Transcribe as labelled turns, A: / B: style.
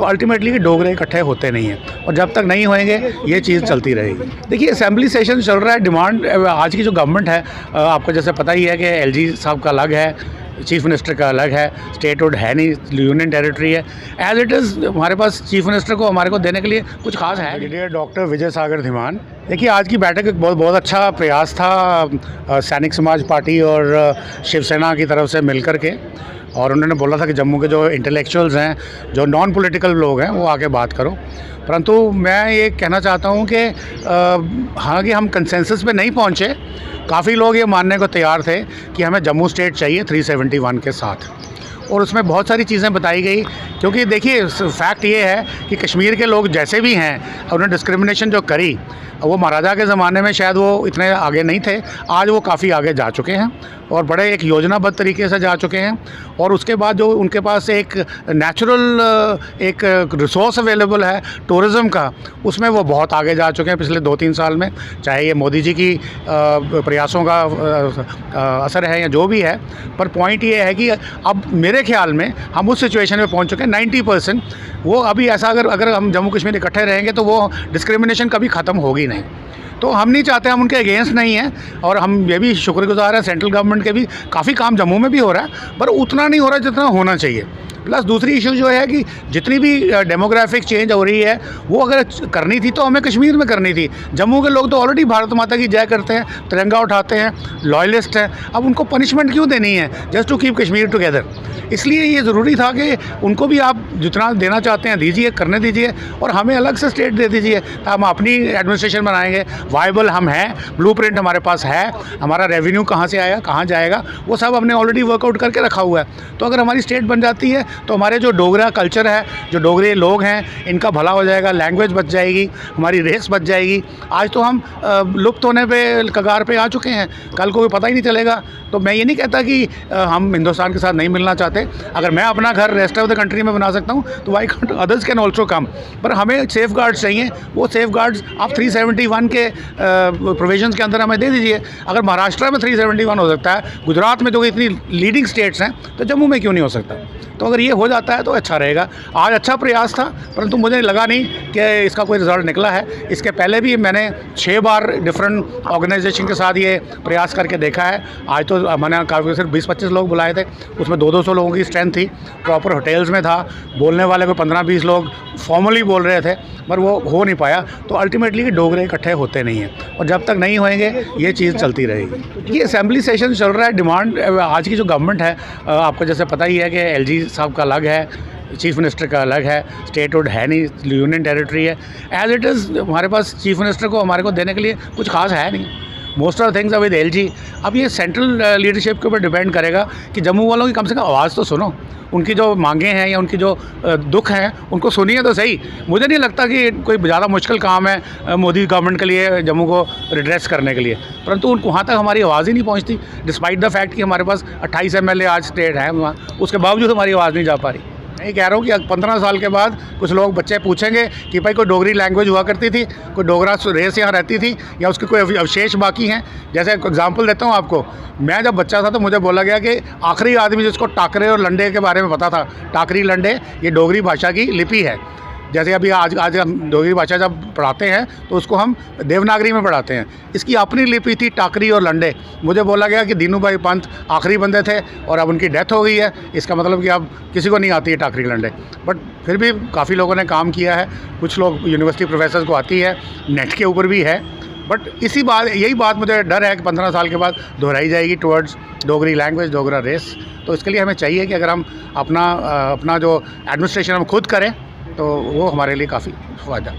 A: तो अल्टीमेटली डोगरे इकट्ठे होते नहीं हैं, और जब तक नहीं होंगे ये चीज़ चलती रहेगी। देखिए असेंबली सेशन चल रहा है, डिमांड आज की जो गवर्नमेंट है, आपको जैसे पता ही है कि एलजी साहब का अलग है, चीफ मिनिस्टर का अलग है, स्टेटहुड है नहीं, यूनियन टेरिटरी है। एज इट इज़ हमारे पास चीफ मिनिस्टर को हमारे को देने के लिए कुछ खास है। ब्रिगेडियर डॉक्टर विजय सागर धीमान, देखिए आज की बैठक एक बहुत अच्छा प्रयास था सैनिक समाज पार्टी और शिवसेना की तरफ से मिलकर के, और उन्होंने बोला था कि जम्मू के जो इंटेलेक्चुअल्स हैं, जो नॉन पॉलिटिकल लोग हैं, वो आके बात करो। परंतु मैं ये कहना चाहता हूँ कि हालांकि हम कंसेंसस पे नहीं पहुँचे, काफ़ी लोग ये मानने को तैयार थे कि हमें जम्मू स्टेट चाहिए 371 के साथ, और उसमें बहुत सारी चीज़ें बताई गई। क्योंकि देखिए फैक्ट ये है कि कश्मीर के लोग जैसे भी हैं, उन्होंने डिस्क्रिमिनेशन जो करी, वो महाराजा के ज़माने में शायद वो इतने आगे नहीं थे, आज वो काफ़ी आगे जा चुके हैं और बड़े एक योजनाबद्ध तरीके से जा चुके हैं। और उसके बाद जो उनके पास एक नेचुरल एक रिसोर्स अवेलेबल है टूरिज़्म का, उसमें वो बहुत आगे जा चुके हैं पिछले 2-3 साल में, चाहे ये मोदी जी की प्रयासों का असर है या जो भी है। पर पॉइंट ये है कि अब मेरे ख्याल में हम उस सिचुएशन में पहुंच चुके हैं 90%। वो अभी ऐसा अगर हम जम्मू कश्मीर इकट्ठे रहेंगे तो वो डिस्क्रिमिनेशन कभी ख़त्म होगी नहीं। तो हम नहीं चाहते, हम उनके अगेंस्ट नहीं हैं, और हम ये भी शुक्रगुजार हैं सेंट्रल गवर्नमेंट के भी, काफ़ी काम जम्मू में भी हो रहा है, पर उतना नहीं हो रहा जितना होना चाहिए। प्लस दूसरी इशू जो है कि जितनी भी डेमोग्राफिक चेंज हो रही है, वो अगर करनी थी तो हमें कश्मीर में करनी थी। जम्मू के लोग तो ऑलरेडी भारत माता की जय करते हैं, तिरंगा उठाते हैं, लॉयलिस्ट हैं, अब उनको पनिशमेंट क्यों देनी है just to keep Kashmir together. इसलिए ये ज़रूरी था कि उनको भी आप जितना देना चाहते हैं दीजिए, करने दीजिए, और हमें अलग से स्टेट दे दीजिए। हम अपनी एडमिनिस्ट्रेशन बनाएंगे, वाइबल हम हैं, ब्लूप्रिंट हमारे पास है, हमारा रेवेन्यू कहाँ से आया, कहाँ जाएगा, वो सब हमने ऑलरेडी वर्कआउट करके रखा हुआ है। तो अगर हमारी स्टेट बन जाती है तो हमारे जो डोगरा कल्चर है, जो डोगरे लोग हैं, इनका भला हो जाएगा, लैंग्वेज बच जाएगी, हमारी रेस बच जाएगी। आज तो हम लुप्त होने पे कगार पे आ चुके हैं, कल को भी पता ही नहीं चलेगा। तो मैं ये नहीं कहता कि हम हिंदुस्तान के साथ नहीं मिलना चाहते। अगर मैं अपना घर रेस्ट ऑफ द कंट्री में बना सकता हूँ तो why can't others can also come. पर हमें सेफ गार्ड्स चाहिए, वो सेफ गार्ड्स आप 371 के प्रोविजंस के अंदर हमें दे दीजिए। अगर महाराष्ट्र में 371 हो सकता है, गुजरात में जो इतनी लीडिंग स्टेट्स हैं, तो जम्मू में क्यों नहीं हो सकता? तो अगर ये हो जाता है तो अच्छा रहेगा। आज अच्छा प्रयास था, परंतु मुझे लगा नहीं कि इसका कोई रिजल्ट निकला है। इसके पहले भी मैंने 6 बार डिफरेंट ऑर्गेनाइजेशन के साथ ये प्रयास करके देखा है। आज तो मैंने काफ़ी सिर्फ 20-25 लोग बुलाए थे, उसमें 200-200 लोगों की स्ट्रेंथ थी, प्रॉपर होटल्स में था, बोलने वाले को 15-20 लोग फॉर्मली बोल रहे थे, पर वो हो नहीं पाया। तो अल्टीमेटली डोगरे इकट्ठे होते नहीं हैं, और जब तक नहीं होंगे ये चीज़ चलती रहेगी। ये असेंबली सेशन चल रहा है, डिमांड आज की जो गवर्नमेंट है, आपको जैसे पता ही है कि एलजी साहब का अलग है, चीफ मिनिस्टर का अलग है, स्टेटहुड है नहीं, यूनियन टेरिटरी है। एज इट इज़ हमारे पास चीफ मिनिस्टर को हमारे को देने के लिए कुछ खास है नहीं। Most of things with LG. अब ये सेंट्रल लीडरशिप के ऊपर डिपेंड करेगा कि जम्मू वालों की कम से कम आवाज़ तो सुनो, उनकी जो मांगे हैं या उनकी जो दुख हैं उनको सुनिए तो सही। मुझे नहीं लगता कि कोई ज़्यादा मुश्किल काम है मोदी गवर्नमेंट के लिए जम्मू को रिड्रेस करने के लिए, परंतु वहाँ तक हमारी आवाज़ ही नहीं पहुँचती, डिस्पाइट द फैक्ट कि हमारे पास 28 MLA आज स्टेट है वहाँ, उसके बावजूद हमारी आवाज़ नहीं जा पा रही। मैं ये कह रहा हूँ कि 15 साल के बाद कुछ लोग बच्चे पूछेंगे कि भाई कोई डोगरी लैंग्वेज हुआ करती थी, कोई डोगरा रेस यहाँ रहती थी, या उसके कोई अवशेष बाकी हैं। जैसे एग्जांपल देता हूँ आपको, मैं जब बच्चा था तो मुझे बोला गया कि आखिरी आदमी जिसको टाकरे और लंडे के बारे में पता था, टाकरी लंडे ये डोगरी भाषा की लिपि है। जैसे अभी आज हम डोगरी भाषा जब पढ़ाते हैं तो उसको हम देवनागरी में पढ़ाते हैं, इसकी अपनी लिपि थी टाकरी और लंडे। मुझे बोला गया कि दीनू भाई पंत आखिरी बंदे थे और अब उनकी डेथ हो गई है, इसका मतलब कि अब किसी को नहीं आती है टाकरी लंडे। बट फिर भी काफ़ी लोगों ने काम किया है, कुछ लोग यूनिवर्सिटी प्रोफेसर को आती है, नेट के ऊपर भी है। बट यही बात मुझे डर है कि 15 साल के बाद दोहराई जाएगी towards Dogri language, Dogra race. तो इसके लिए हमें चाहिए कि अगर हम अपना जो एडमिनिस्ट्रेशन हम खुद करें तो वो हमारे लिए काफ़ी फ़ायदा।